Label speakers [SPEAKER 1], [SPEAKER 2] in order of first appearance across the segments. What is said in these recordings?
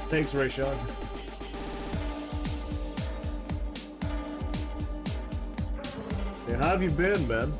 [SPEAKER 1] Thanks, Rayshawn. Hey, how have you been, man?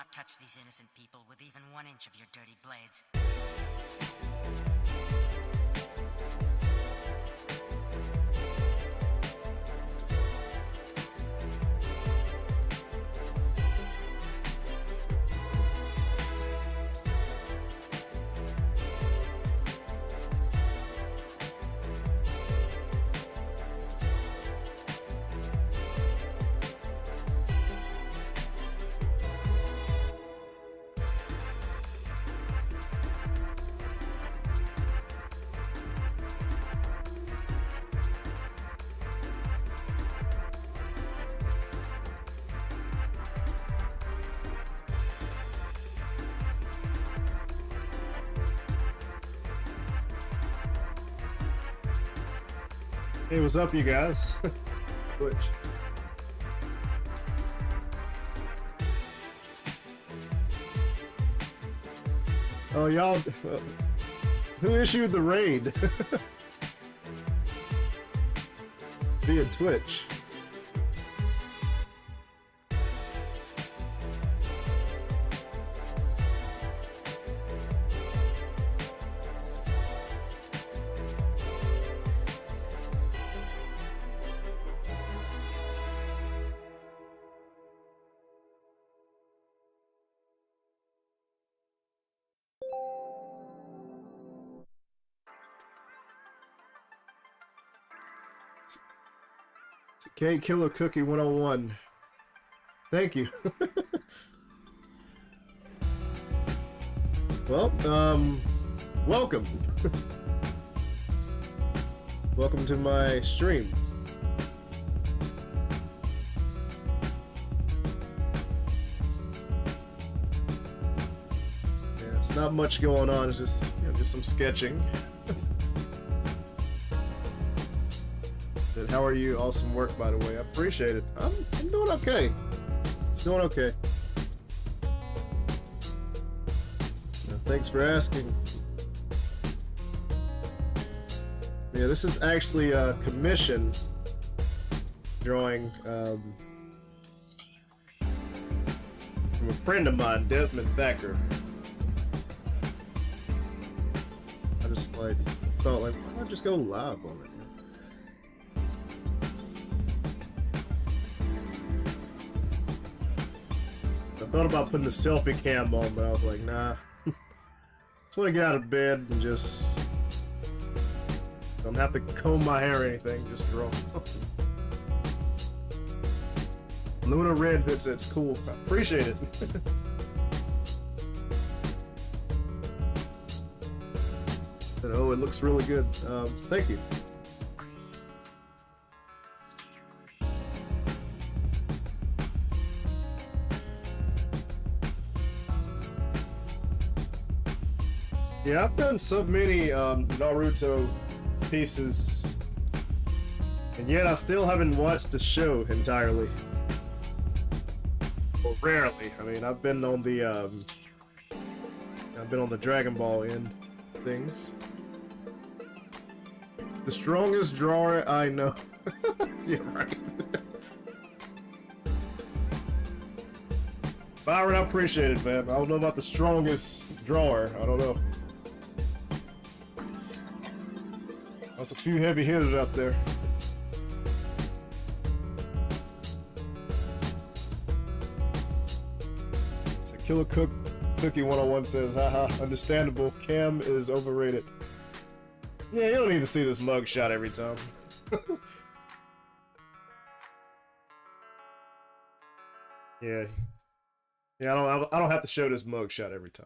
[SPEAKER 2] not touch these innocent people with even 1 inch of your dirty blades.
[SPEAKER 1] Hey, what's up, you guys? Twitch. Oh, y'all. Who issued the raid? Via Twitch. K Killer Cookie 101. Thank you. Well, welcome. Welcome to my stream. Yeah, it's not much going on, it's just, you know, just some sketching. How are you? Awesome work, by the way. I appreciate it. I'm doing okay. It's doing okay. Thanks for asking. Yeah, this is actually a commission drawing from a friend of mine, Desmond Thacker. I just like felt like, why not just go live on it? I thought about putting the selfie cam on, but I was like, nah. Just want to get out of bed and just don't have to comb my hair or anything, just draw. Luna Red, it's cool. I appreciate it. But, oh, it looks really good. Thank you. Yeah, I've done so many Naruto pieces, and yet I still haven't watched the show entirely. Well, rarely. I mean, I've been on the Dragon Ball end things. The strongest drawer I know. Yeah, right. Byron, I appreciate it, man. I don't know about the strongest drawer. I don't know. There's a few heavy hitters out there. So Killer Cookie 101 says, haha, understandable, Cam is overrated. Yeah, you don't need to see this mug shot every time. Yeah. Yeah, I don't have to show this mug shot every time.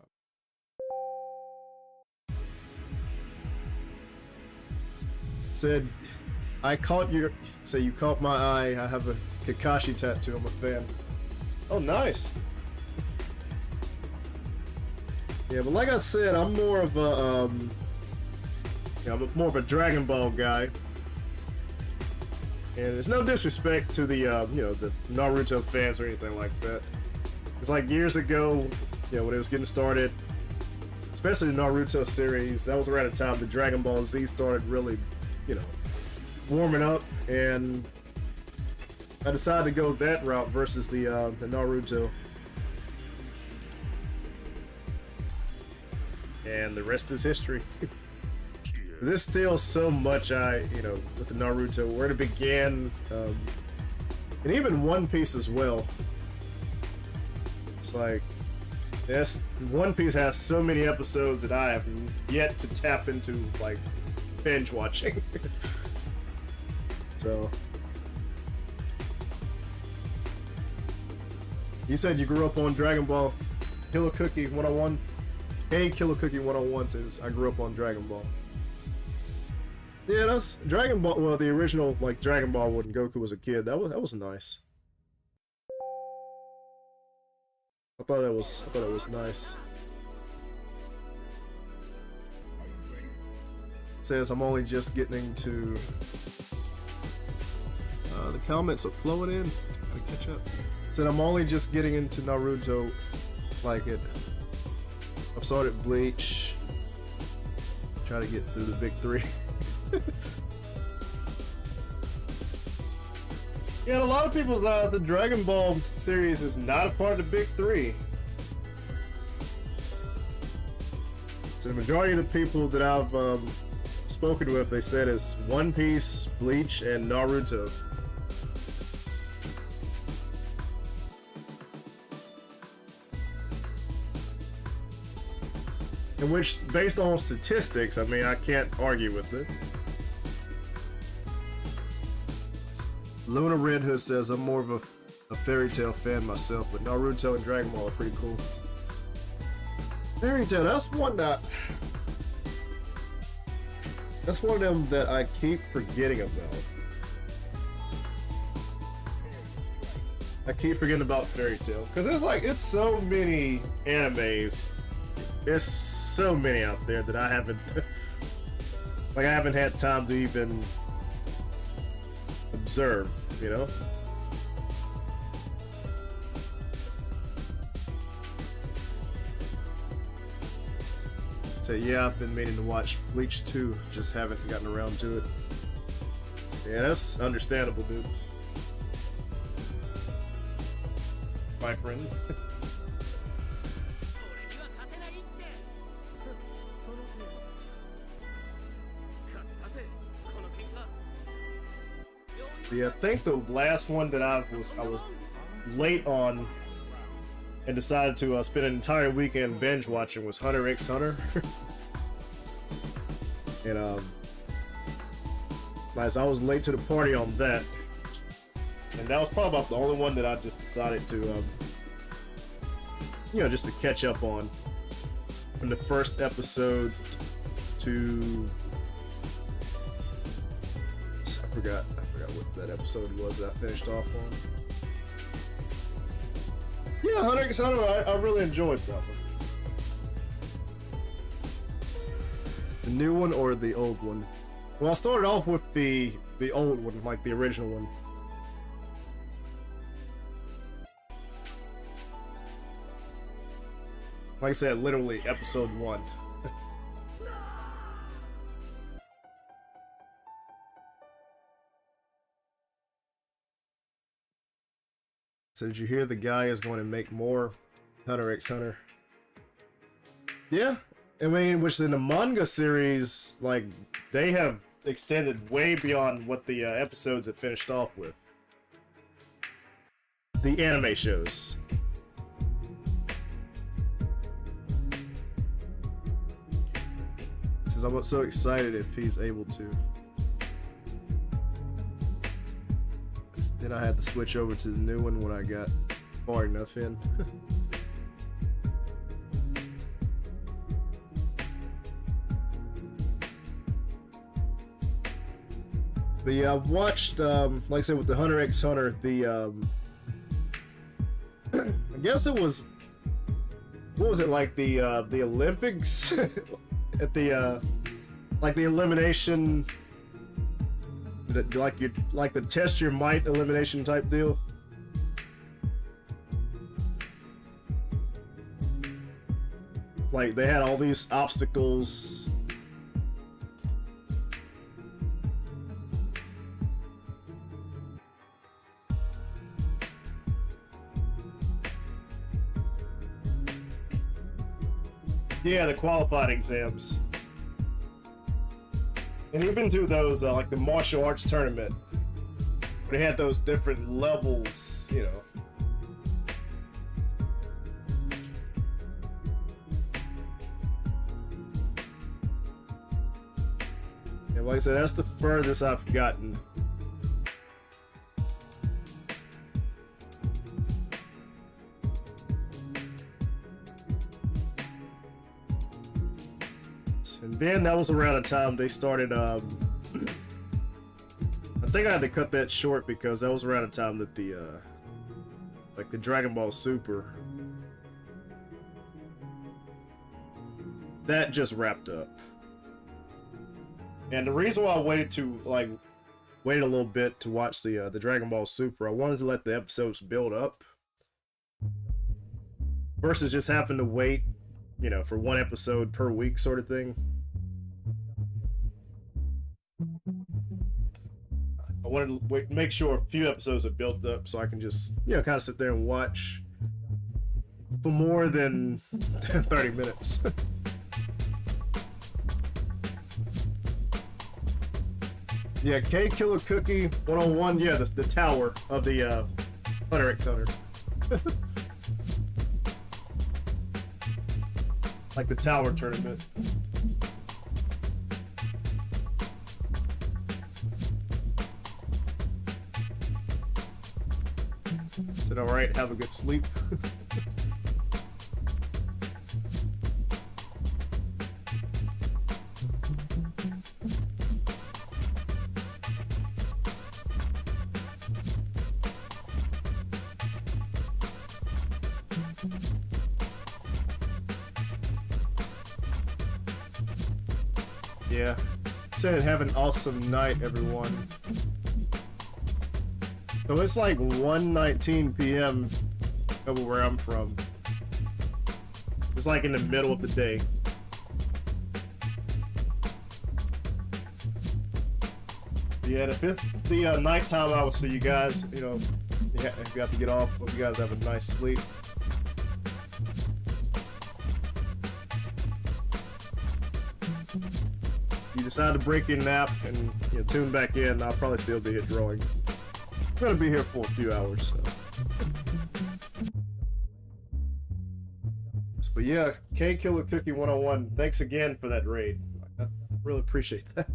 [SPEAKER 1] Said, I caught your... Say, you caught my eye. I have a Kakashi tattoo. I'm a fan. Oh, nice. Yeah, but like I said, I'm more of a, I'm more of a Dragon Ball guy. And there's no disrespect to the, you know, the Naruto fans or anything like that. It's like years ago, you know, when it was getting started, especially the Naruto series, that was around the time the Dragon Ball Z started really, you know, warming up, and I decided to go that route versus the Naruto. and the rest is history. There's still so much with the Naruto, where it began, and even One Piece as well. It's like, yes, One Piece has so many episodes that I have yet to tap into, like, binge watching. So, you said you grew up on Dragon Ball. Killer Cookie 101. Hey, Killer Cookie 101 says I grew up on Dragon Ball. Yeah, that's Dragon Ball. Well, the original, like, Dragon Ball when Goku was a kid. That was nice. I thought it was nice. Says I'm only just getting into. The comments are flowing in. Gotta catch up. Said I'm only just getting into Naruto. Like it. I've started Bleach. Try to get through the big three. Yeah, a lot of people's the Dragon Ball series is not a part of the big three. So the majority of the people that I've spoken with, they said it's One Piece, Bleach, and Naruto. In which, based on statistics, I mean, I can't argue with it. Luna Red Hood says, I'm more of a Fairy Tail fan myself, but Naruto and Dragon Ball are pretty cool. Fairy Tail, that's one of them that I keep forgetting about. I keep forgetting about Fairy Tail, because it's so many animes. There's so many out there that I haven't I haven't had time to even observe, you know? So yeah, I've been meaning to watch Bleach 2, just haven't gotten around to it. Yeah, that's understandable, dude. My friend. Yeah, I think the last one that I was late on and decided to spend an entire weekend binge watching was Hunter x Hunter. And nice, I was late to the party on that, and that was probably about the only one that I just decided to just to catch up on from the first episode to I forgot what that episode was that I finished off on. Yeah, Hunter x Hunter, I really enjoyed that one. The new one or the old one? Well, I started off with the old one, like the original one. Like I said, literally episode 1. So did you hear the guy is going to make more Hunter x Hunter? Yeah, I mean, which in the manga series, like, they have extended way beyond what the episodes have finished off with. The anime shows. Says I'm so excited if he's able to. Then I had to switch over to the new one when I got far enough in. But yeah, I've watched, like I said, with the Hunter x Hunter, the, I guess it was, what was it, like the Olympics? At the, like the elimination, like the test your might elimination type deal. Like they had all these obstacles. Yeah, the qualified exams. And even to those, like the martial arts tournament, where they had those different levels, you know. Yeah, like I said, that's the furthest I've gotten. And then that was around the time they started, I think I had to cut that short because that was around the time that the, like the Dragon Ball Super, that just wrapped up. And the reason why I waited a little bit to watch the Dragon Ball Super, I wanted to let the episodes build up versus just having to wait, you know, for one episode per week sort of thing. I wanted to make sure a few episodes are built up so I can just, you know, kind of sit there and watch for more than 30 minutes. Yeah, K Killer Cookie 101, yeah, the tower of the Hunter x Hunter. Like the tower tournament. Said, alright, have a good sleep. Yeah. Said have an awesome night, everyone. So it's like 1:19 p.m. over where I'm from. It's like in the middle of the day. Yeah, if it's the nighttime hours for you guys, you know, you have to get off. Hope you guys have a nice sleep. You decide to break your nap and, you know, tune back in, I'll probably still be here drawing. I'm gonna be here for a few hours, so. But yeah, K Killer Cookie 101, thanks again for that raid. I really appreciate that.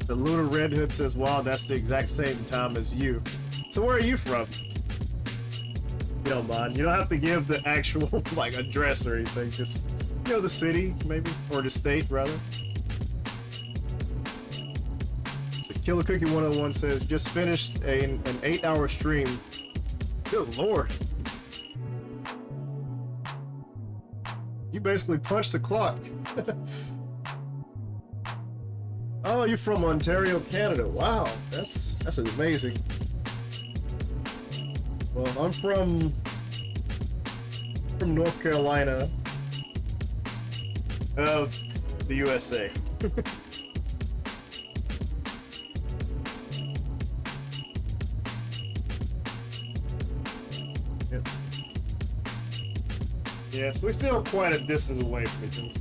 [SPEAKER 1] The Lunar Red Hood says, wow, that's the exact same time as you. So where are you from? You don't mind. You don't have to give the actual, like, address or anything. Just, you know, the city, maybe? Or the state, rather. So Killer Cookie 101 says, just finished an 8-hour stream. Good lord. You basically punched the clock. Oh, you're from Ontario, Canada. Wow, that's amazing. Well, I'm from North Carolina, of the USA. Yes. Yes, we're still quite a distance away from each other.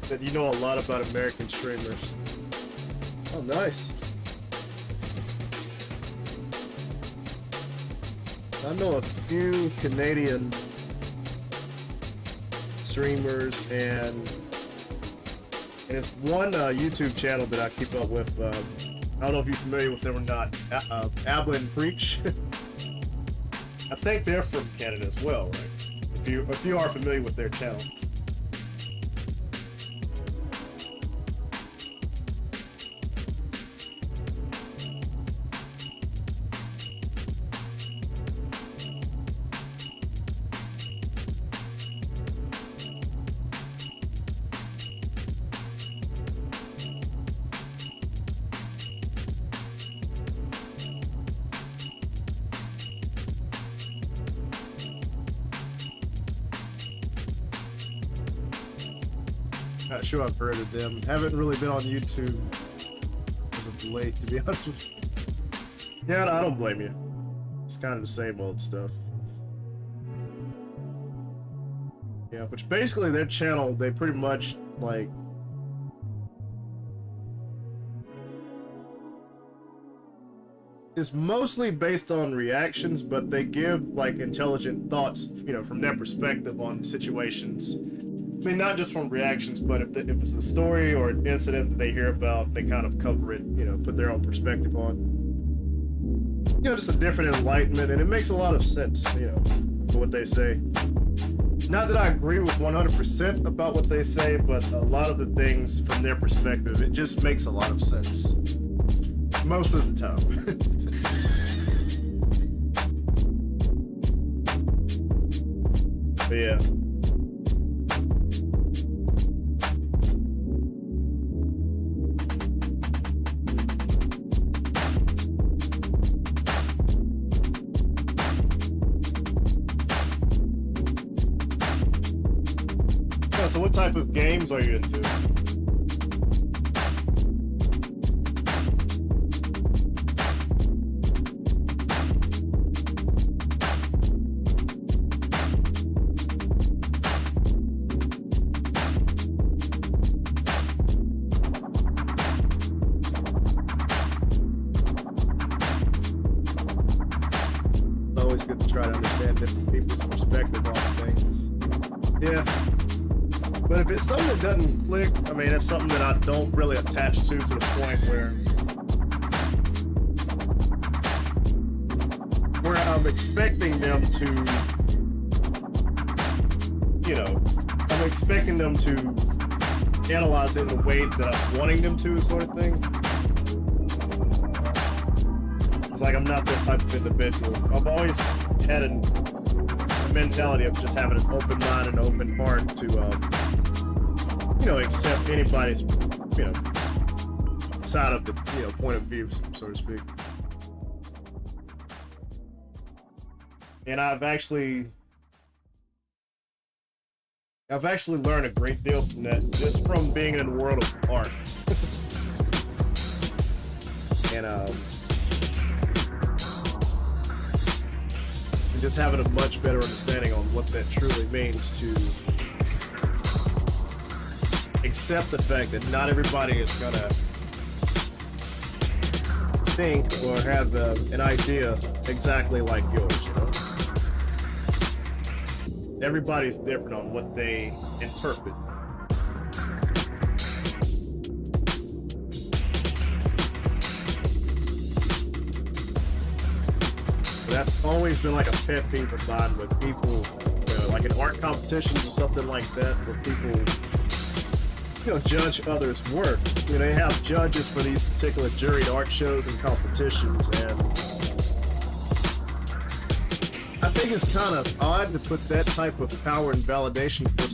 [SPEAKER 1] That you know a lot about American streamers. Oh, nice. I know a few Canadian streamers, and it's one YouTube channel that I keep up with. I don't know if you're familiar with them or not. Abla and Preach. I think they're from Canada as well, right? if you are familiar with their channel. Not sure I've heard of them. Haven't really been on YouTube as of late, to be honest with you. Yeah, no, I don't blame you. It's kind of the same old stuff. Yeah, which basically their channel, they pretty much, like... It's mostly based on reactions, but they give, like, intelligent thoughts, you know, from their perspective on situations. I mean, not just from reactions, but if it's a story or an incident that they hear about, they kind of cover it, you know, put their own perspective on. You know, just a different enlightenment, and it makes a lot of sense, you know, for what they say. Not that I agree with 100% about what they say, but a lot of the things from their perspective, it just makes a lot of sense. Most of the time. But yeah. So what type of games are you into? It's always good to try to understand different people's perspective on things. Yeah. But if it's something that doesn't click, I mean, it's something that I don't really attach to the point where I'm expecting them to, you know, I'm expecting them to analyze it in the way that I'm wanting them to, sort of thing. It's like I'm not that type of individual. I've always had a mentality of just having an open mind and open heart to, you know, accept anybody's, you know, side of the, you know, point of view, so to speak. And I've actually learned a great deal from that, just from being in the world of art. And just having a much better understanding on what that truly means to accept the fact that not everybody is gonna think or have an idea exactly like yours, you know? Everybody's different on what they interpret. But that's always been like a pet peeve of mine with people, you know, like in art competitions or something like that, where people, you know, judge others' work. You know, they have judges for these particular juried art shows and competitions, and I think it's kind of odd to put that type of power and validation for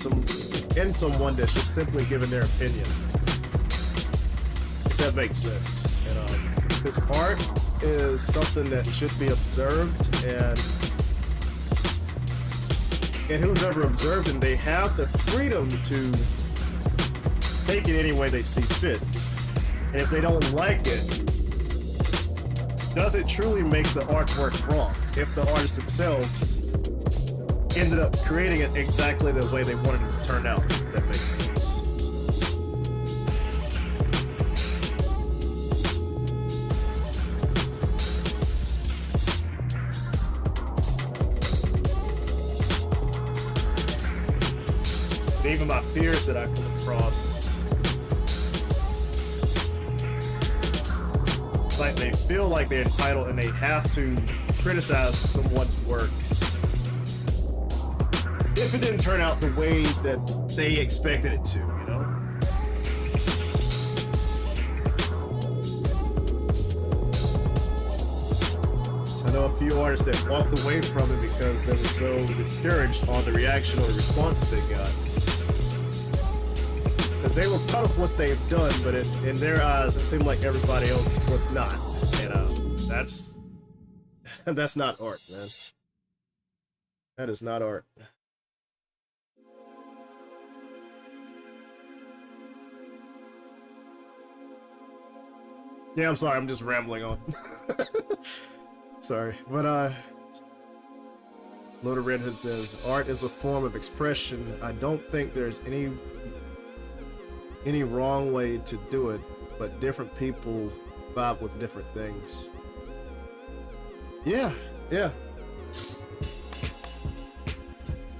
[SPEAKER 1] someone that's just simply giving their opinion. If that makes sense. And because art is something that should be observed, and who's ever observed, and they have the freedom to take it any way they see fit. And if they don't like it, does it truly make the artwork wrong if the artists themselves ended up creating it exactly the way they wanted it to turn out, if that makes sense? Even my peers that I come across, like they feel like they're entitled and they have to criticize someone's work if it didn't turn out the way that they expected it to, you know? I know a few artists that walked away from it because they were so discouraged on the reaction or response they got. Because they were proud of what they've done, but in their eyes, it seemed like everybody else was not. And that's not art, man. That is not art. Yeah, I'm sorry, I'm just rambling on. Sorry, but Loaded Redhead says, art is a form of expression. I don't think there's any wrong way to do it, but different people vibe with different things. Yeah.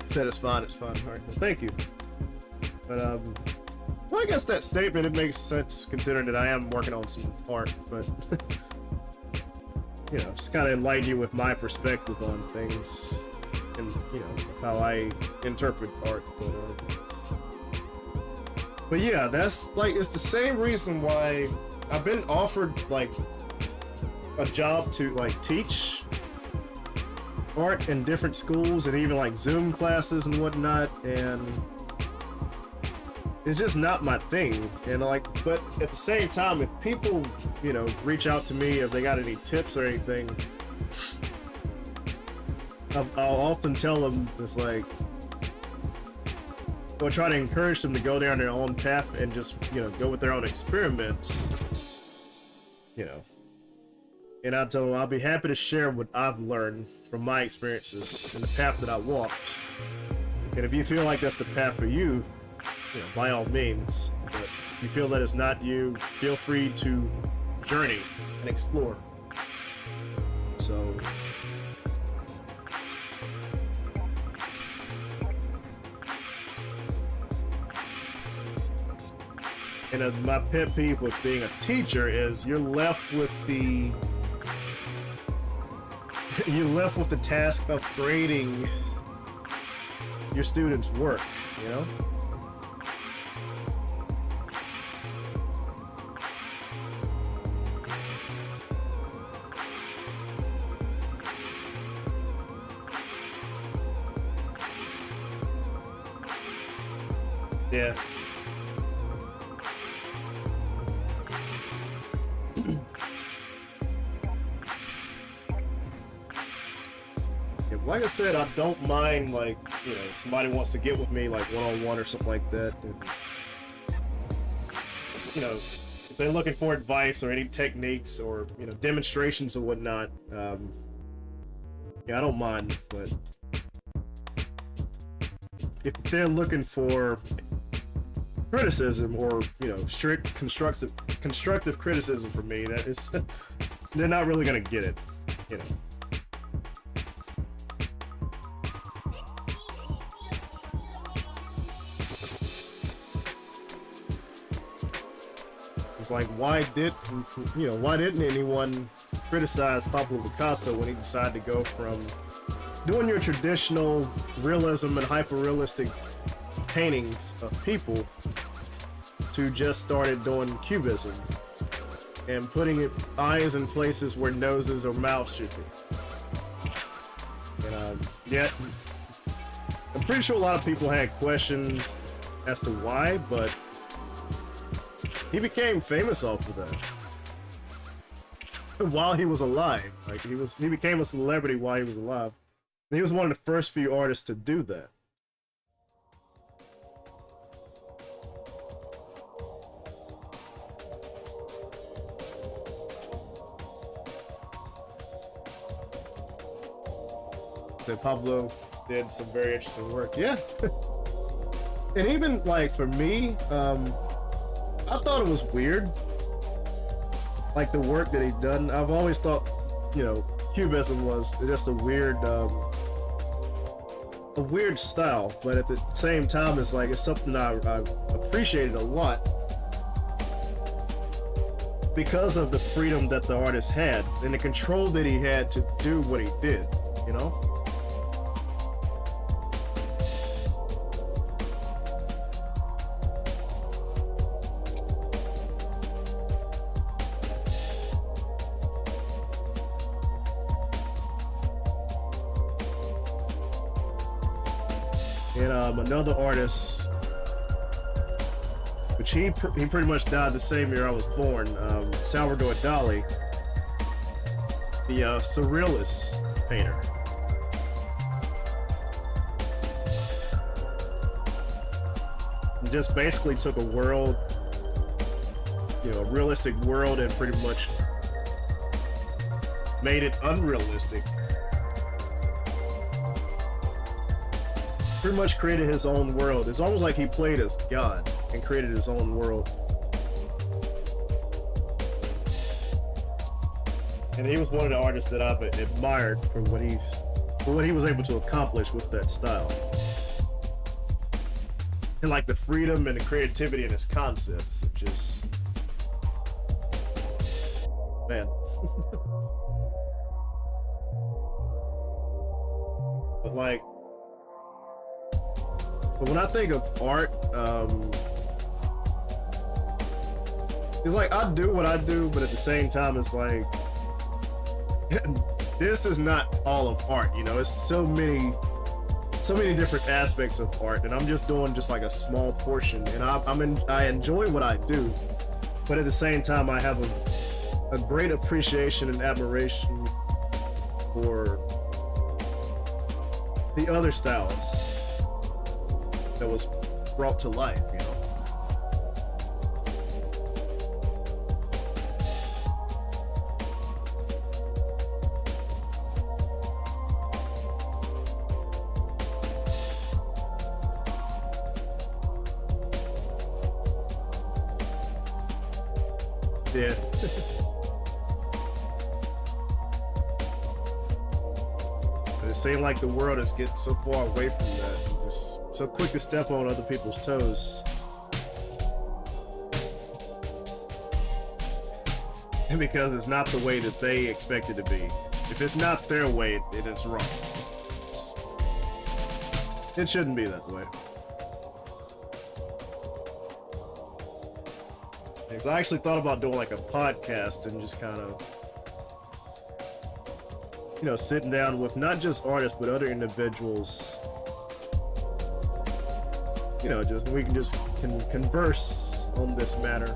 [SPEAKER 1] Said it's fine, alright, well, thank you. But well, I guess that statement, it makes sense considering that I am working on some art, but you know, just kind of enlighten you with my perspective on things and, you know, how I interpret art. But yeah, that's like, it's the same reason why I've been offered like a job to like teach art in different schools and even like Zoom classes and whatnot, and it's just not my thing. And like, but at the same time, if people, you know, reach out to me if they got any tips or anything, I'll often tell them, it's like, or try to encourage them to go down their own path and just, you know, go with their own experiments, you know. And I'll tell them I'll be happy to share what I've learned from my experiences and the path that I walked. And if you feel like that's the path for you, you know, by all means. But if you feel that it's not you, feel free to journey and explore. So and my pet peeve with being a teacher is you're left with the task of grading your students' work, you know? Yeah. Like I said, I don't mind, like, you know, somebody wants to get with me, like, one-on-one or something like that. And, you know, if they're looking for advice or any techniques or, you know, demonstrations or whatnot, yeah, I don't mind. But if they're looking for criticism or, you know, strict constructive criticism from me, that is, they're not really gonna get it, you know. It's like, why didn't anyone criticize Pablo Picasso when he decided to go from doing your traditional realism and hyper-realistic paintings of people to just started doing cubism and putting eyes in places where noses or mouths should be? And yet, I'm pretty sure a lot of people had questions as to why, but he became famous off of that while he was alive. Like, he became a celebrity while he was alive. And he was one of the first few artists to do that. That Pablo did some very interesting work. Yeah. And even like for me, I thought it was weird, like the work that he'd done. I've always thought, you know, cubism was just a weird style, but at the same time, it's like, it's something I appreciated a lot because of the freedom that the artist had and the control that he had to do what he did, you know? and another artist, which he pretty much died the same year I was born, Salvador Dali, the surrealist painter. And just basically took a world, a realistic world, and pretty much made it unrealistic. Pretty much created his own world. It's almost like he played as God and created his own world. And he was one of the artists that I've admired for what he was able to accomplish with that style. And like the freedom and the creativity in his concepts, it just, man. But when I think of art, it's like I do what I do, but at the same time, it's like this is not all of art. It's so many different aspects of art, and I'm just doing just like a small portion. And I enjoy what I do, but at the same time, I have a great appreciation and admiration for the other styles that was brought to life, Yeah. But it seemed like the world is getting so far away from that. Just so quick to step on other people's toes. And because it's not the way that they expect it to be. If it's not their way, then it's wrong. It shouldn't be that way. Because I actually thought about doing like a podcast and just kind of, sitting down with not just artists but other individuals. We can just converse on this matter.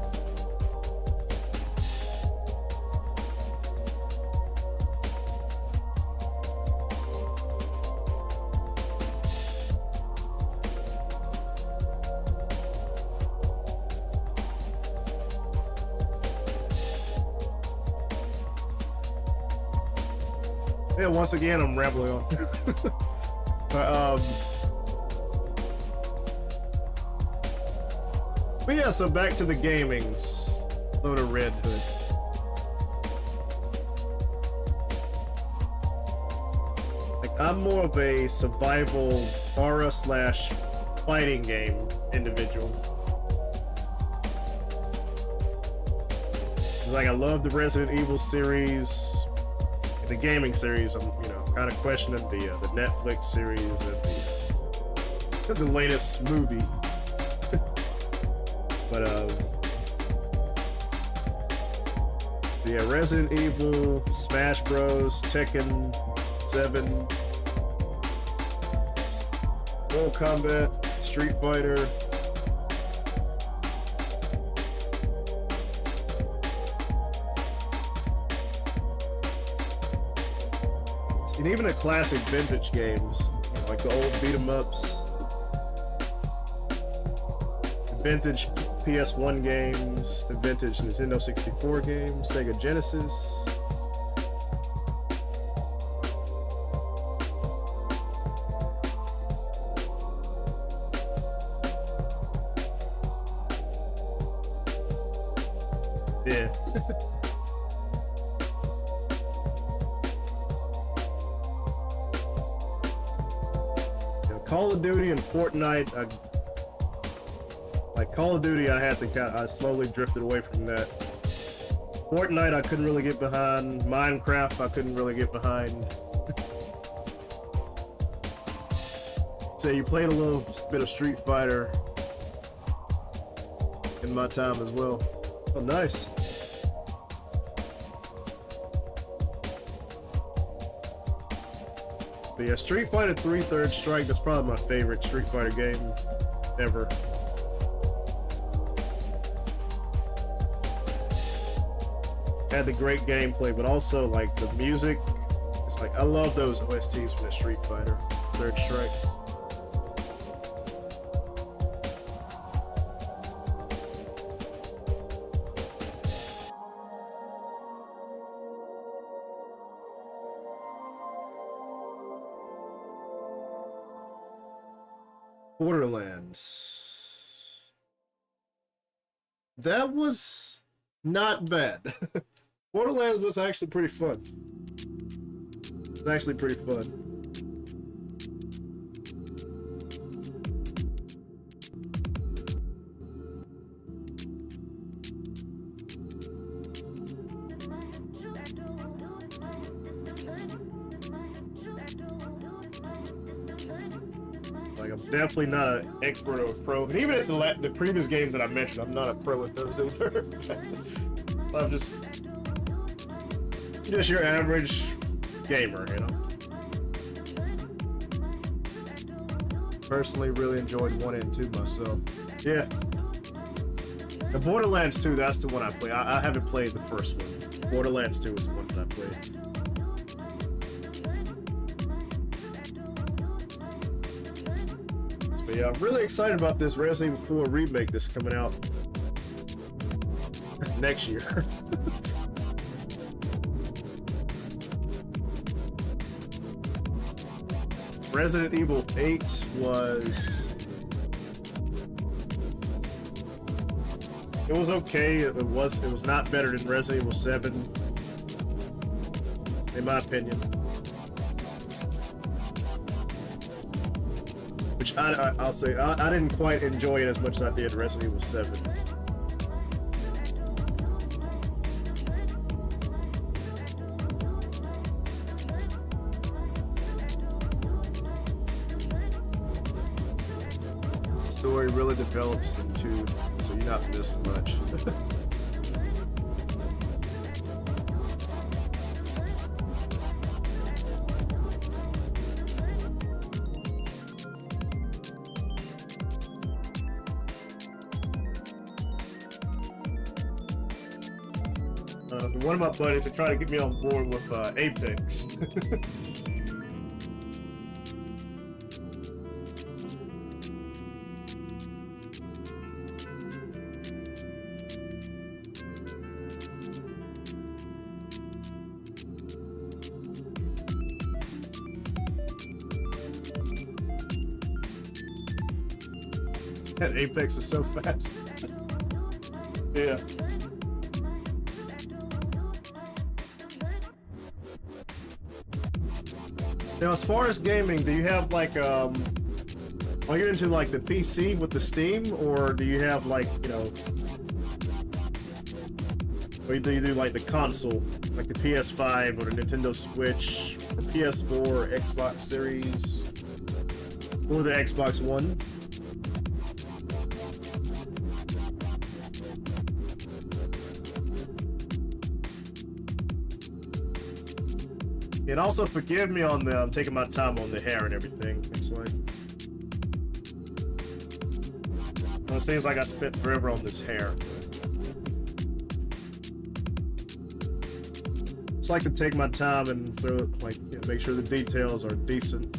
[SPEAKER 1] Yeah, once again, I'm rambling on. But yeah, so back to the gamings. Load of Red Hood. Like, I'm more of a survival horror / fighting game individual. Like, I love the Resident Evil series. The gaming series, I'm kind of questioning the Netflix series and the latest movie. But yeah, Resident Evil, Smash Bros, Tekken 7, Mortal Kombat, Street Fighter. And even the classic vintage games, like the old beat-em-ups, the vintage PS1 games, the vintage Nintendo 64 games, Sega Genesis. Yeah. Call of Duty and Fortnite, like Call of Duty, I slowly drifted away from that. Fortnite, I couldn't really get behind. Minecraft, I couldn't really get behind. So you played a little bit of Street Fighter in my time as well. Oh, nice. But yeah, Street Fighter 3 Third Strike, that's probably my favorite Street Fighter game ever. Had the great gameplay, but also like the music. It's like I love those OSTs from the Street Fighter Third Strike. Borderlands. That was not bad. Borderlands was actually pretty fun. It's actually pretty fun. Like, I'm definitely not an expert or a pro, and even at the previous games that I mentioned, I'm not a pro at those either. I'm just your average gamer, you know. Personally, really enjoyed 1 and 2 myself. Yeah. The Borderlands 2, that's the one I play. I haven't played the first one. Borderlands 2 is the one that I played. But yeah, I'm really excited about this Resident Evil 4 remake that's coming out next year. Resident Evil 8 was... It was okay. It was not better than Resident Evil 7, in my opinion. Which I'll say, I didn't quite enjoy it as much as I did Resident Evil 7. Story really develops in 2, so you're not missing much. One of my buddies are trying to get me on board with Apex. That Apex is so fast. Yeah. Now, as far as gaming, do you have like are you into like the PC with the Steam, or do you have like, you know, or do you do like the console, like the PS5 or the Nintendo Switch, or PS4 or Xbox Series, or the Xbox One? And also forgive me on the I'm taking my time on the hair and everything. It's like, well, it seems like I spent forever on this hair. Just like to take my time and throw it, like, you know, make sure the details are decent,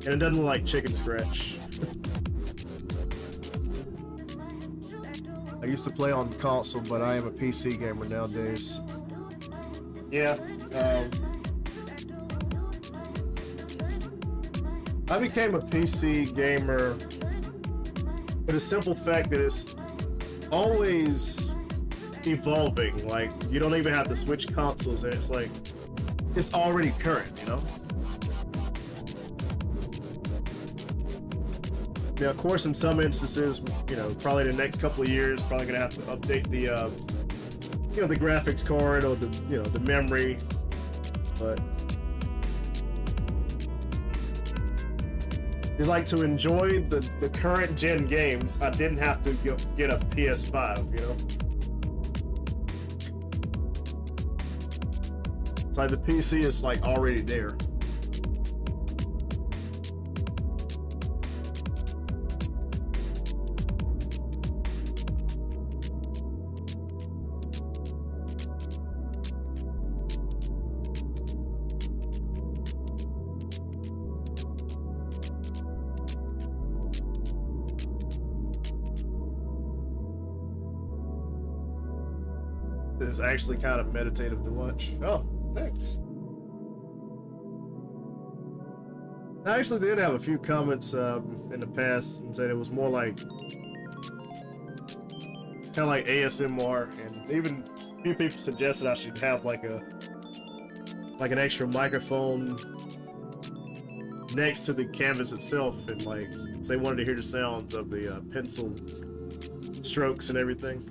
[SPEAKER 1] and it doesn't look like chicken scratch. I used to play on console, but I am a PC gamer nowadays. Yeah, I became a PC gamer for the simple fact that it's always evolving. Like, you don't even have to switch consoles, and it's like, it's already current, you know? Now, of course, in some instances, you know, probably the next couple of years, probably gonna have to update the, you know, the graphics card or the, you know, the memory, but it's like, to enjoy the current gen games, I didn't have to get a PS5, you know. It's like the PC is like already there. It's actually kind of meditative to watch. Oh, thanks. I actually did have a few comments in the past and said it was more like kind of like ASMR, and even a few people suggested I should have like an extra microphone next to the canvas itself, and like they wanted to hear the sounds of the pencil strokes and everything.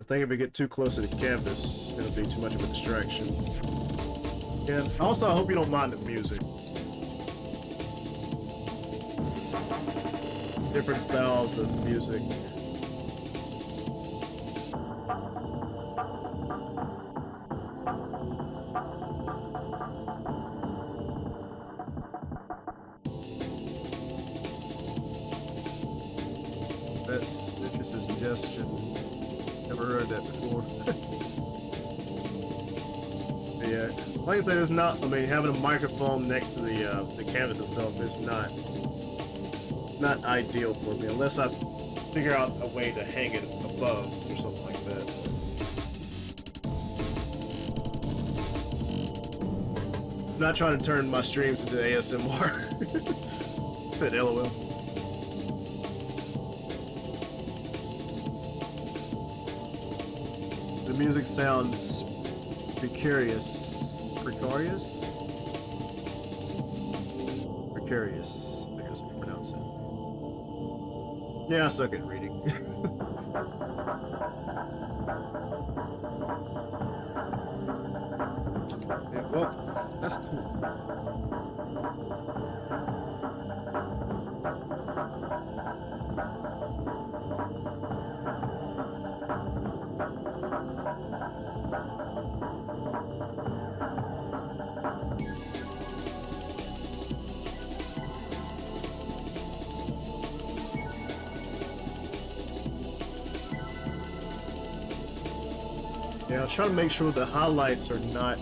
[SPEAKER 1] I think if we get too close to the canvas, it'll be too much of a distraction. And also, I hope you don't mind the music. Different styles of music. That's interesting suggestion. Never heard that before. Yeah, like I said, it's not. I mean, having a microphone next to the canvas itself is not ideal for me, unless I figure out a way to hang it above or something like that. I'm not trying to turn my streams into ASMR. Said LOL. The music sounds precarious. Precarious? Precarious. I think that's how you pronounce it. Yeah, I suck at reading. Yeah, well, that's cool. Yeah, I'll try to make sure the highlights are not,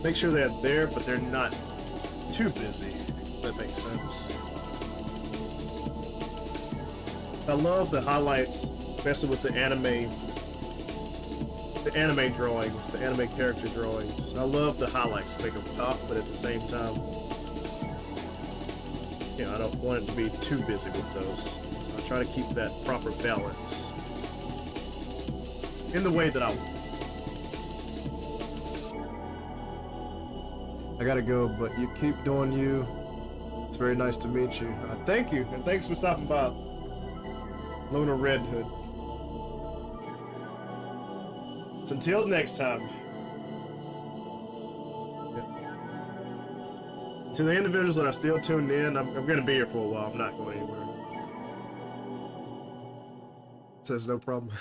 [SPEAKER 1] make sure they're there, but they're not too busy, if that makes sense. I love the highlights, especially with the anime drawings, the anime character drawings. I love the highlights to make them pop, but at the same time, you know, I don't want it to be too busy with those. I try to keep that proper balance in the way that I want. I gotta go, but you keep doing you. It's very nice to meet you. Thank you, and thanks for stopping by, Lunar Red Hood. So until next time. Yeah. To the individuals that are still tuned in, I'm gonna be here for a while. I'm not going anywhere. Says no problem.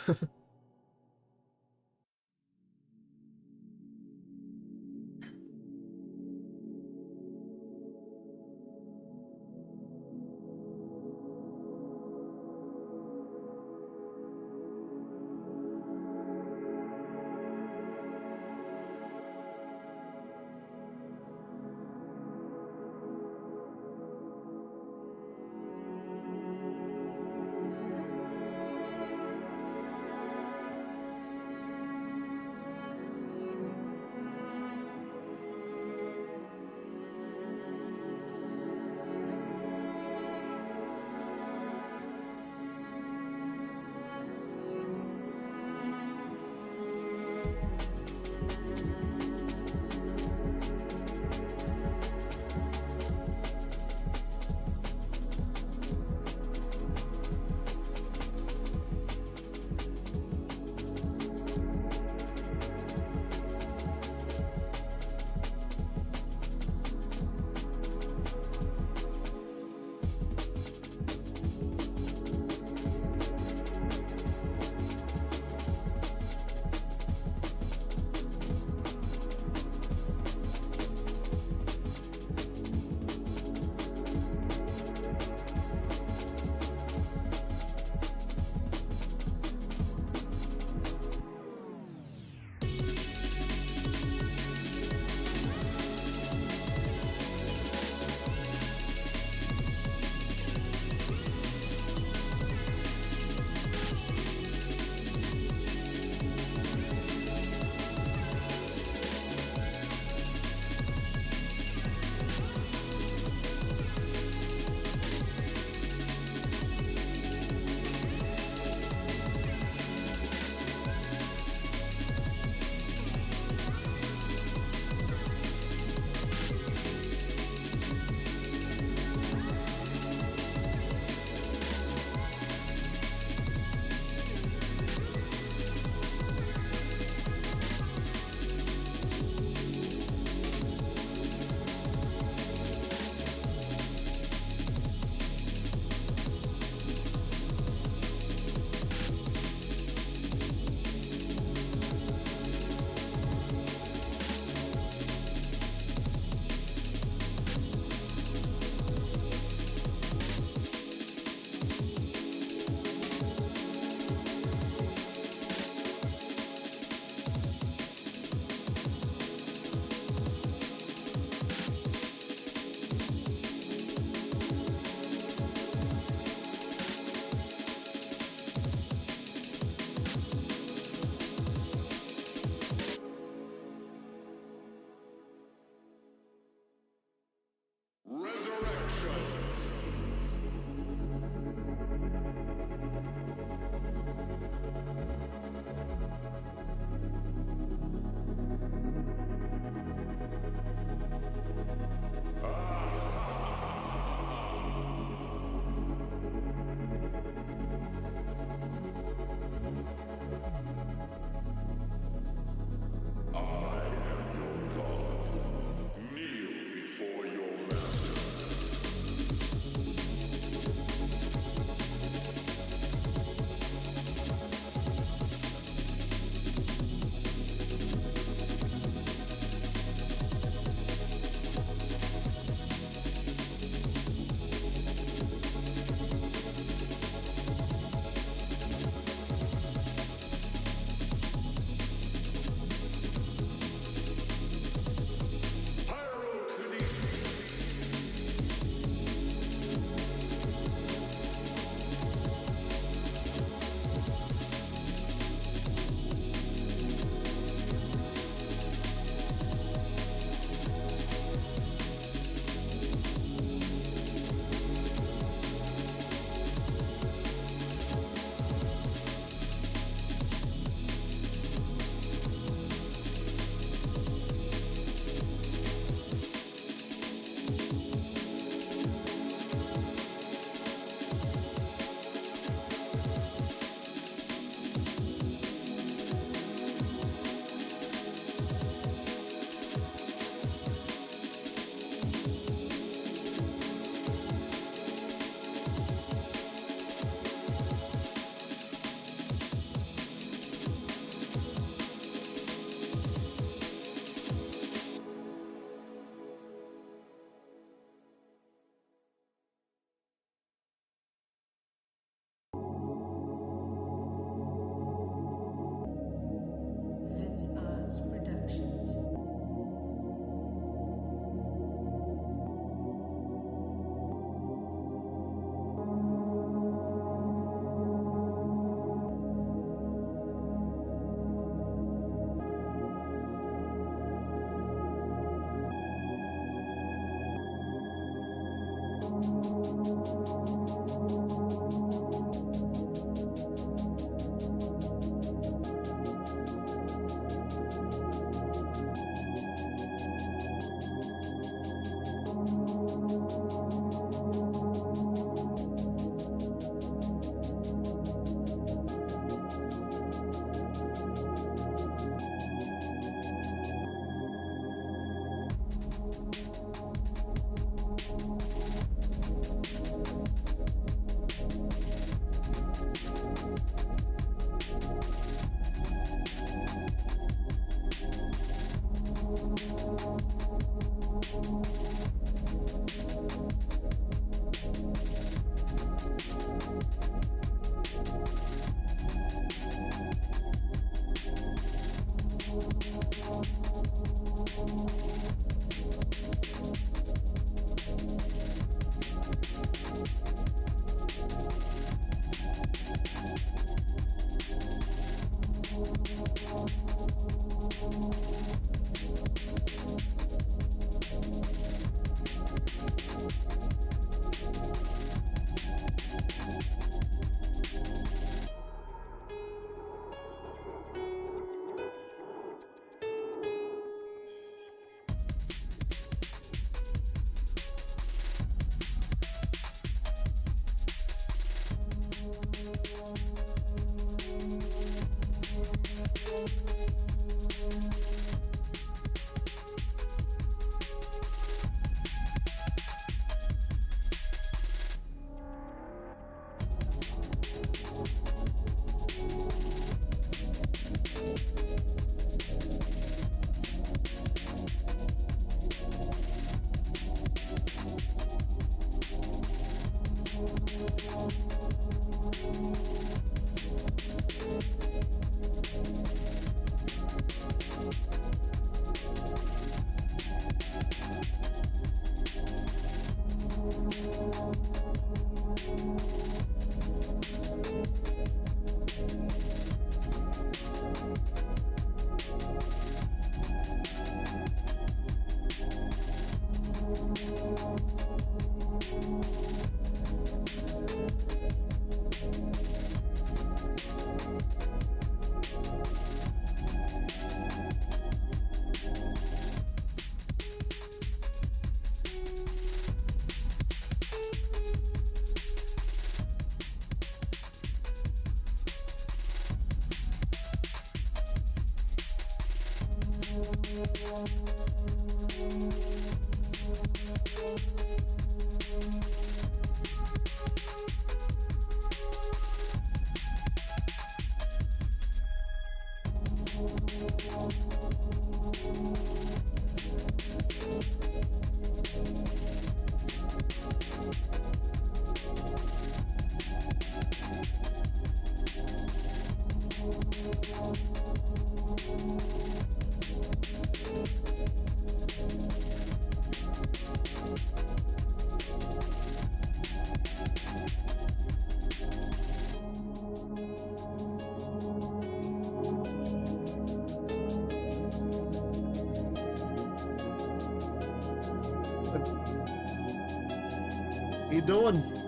[SPEAKER 1] What you doing?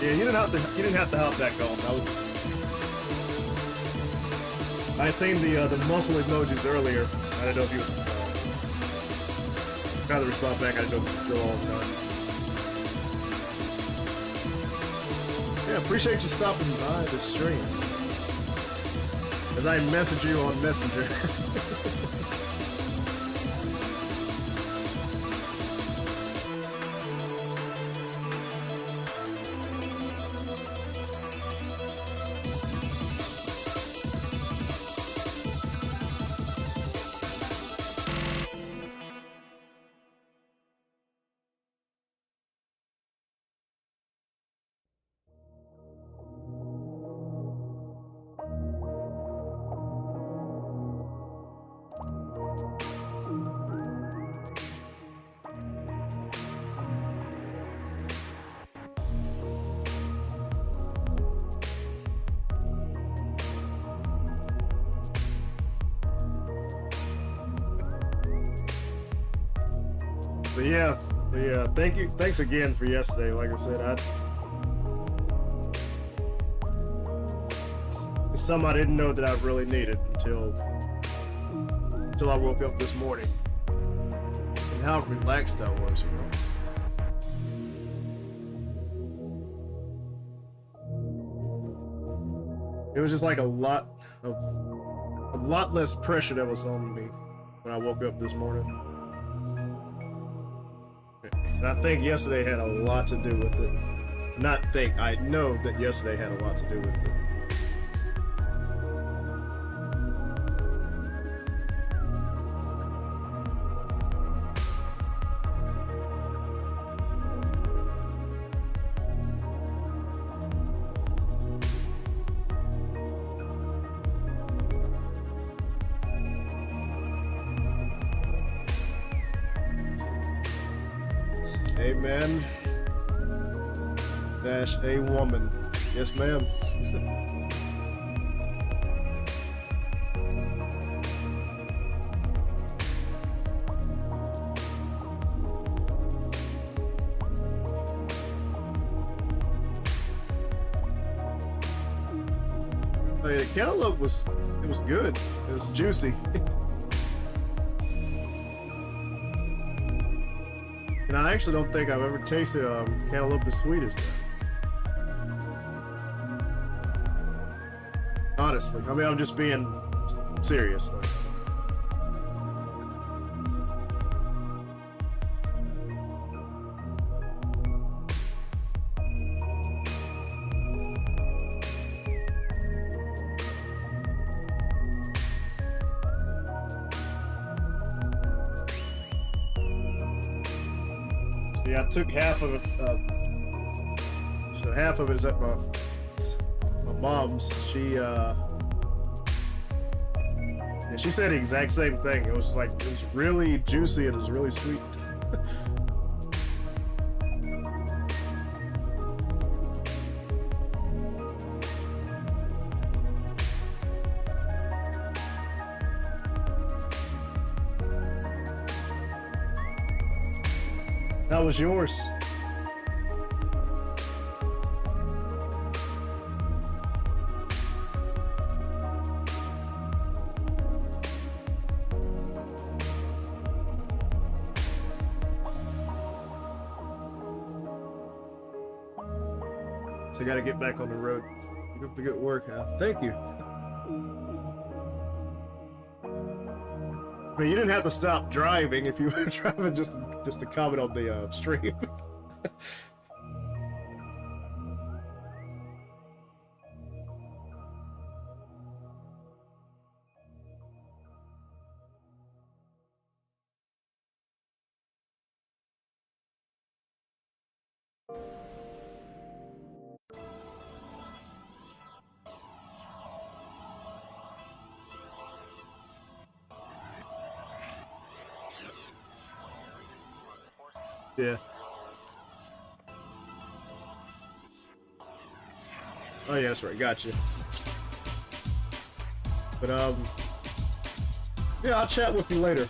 [SPEAKER 1] Yeah, you didn't have to hop back on. I seen the muscle emojis earlier. I didn't know if you was trying to respond back. I didn't know if you were still on time. Yeah, appreciate you stopping by the stream. As I message you on Messenger. But yeah, thanks again for yesterday. Like I said, it's something I didn't know that I really needed until I woke up this morning. And how relaxed I was, you know. It was just like a lot less pressure that was on me when I woke up this morning. And I think yesterday had a lot to do with it. I know that yesterday had a lot to do with it. Amen. Dash a woman. Yes, ma'am. Hey, the cantaloupe was good. It was juicy. And I actually don't think I've ever tasted cantaloupe as sweet as that. Honestly, I mean, I'm just being serious. Yeah, I took half of it. So half of it is at my mom's. Yeah, she said the exact same thing. It was like, it was really juicy and it was really sweet. That was yours. So I gotta get back on the road. Keep up the good work, Hal. Thank you. I mean, you didn't have to stop driving if you were driving just to comment on the stream. Yeah. Oh yeah, that's right. Gotcha. But yeah, I'll chat with you later.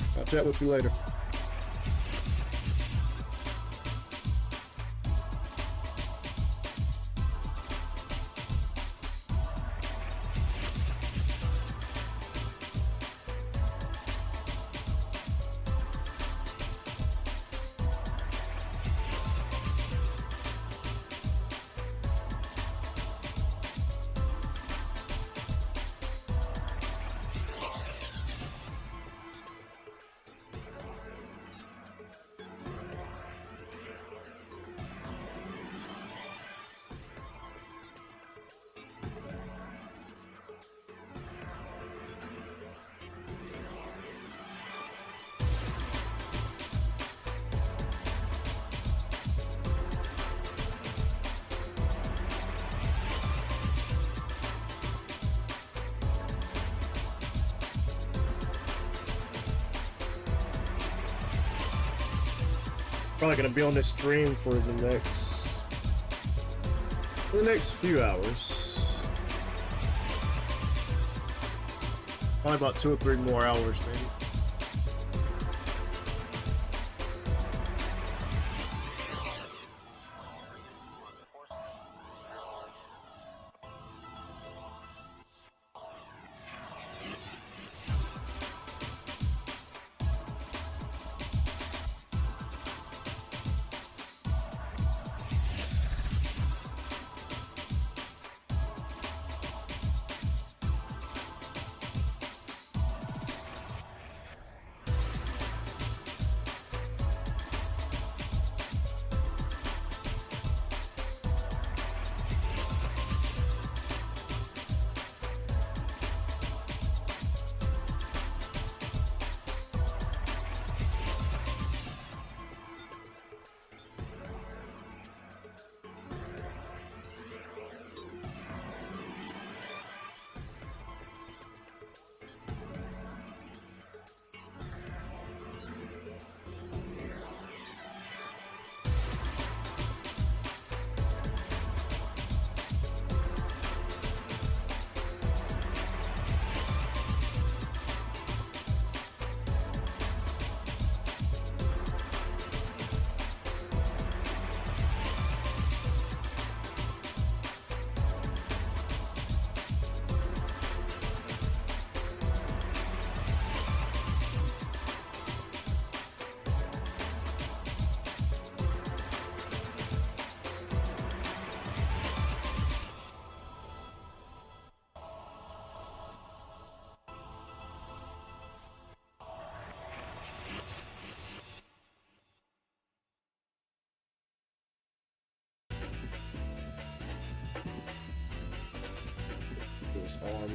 [SPEAKER 1] Probably gonna be on this stream for the next few hours. Probably about 2 or 3 more hours, maybe. It was on.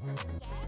[SPEAKER 3] Okay.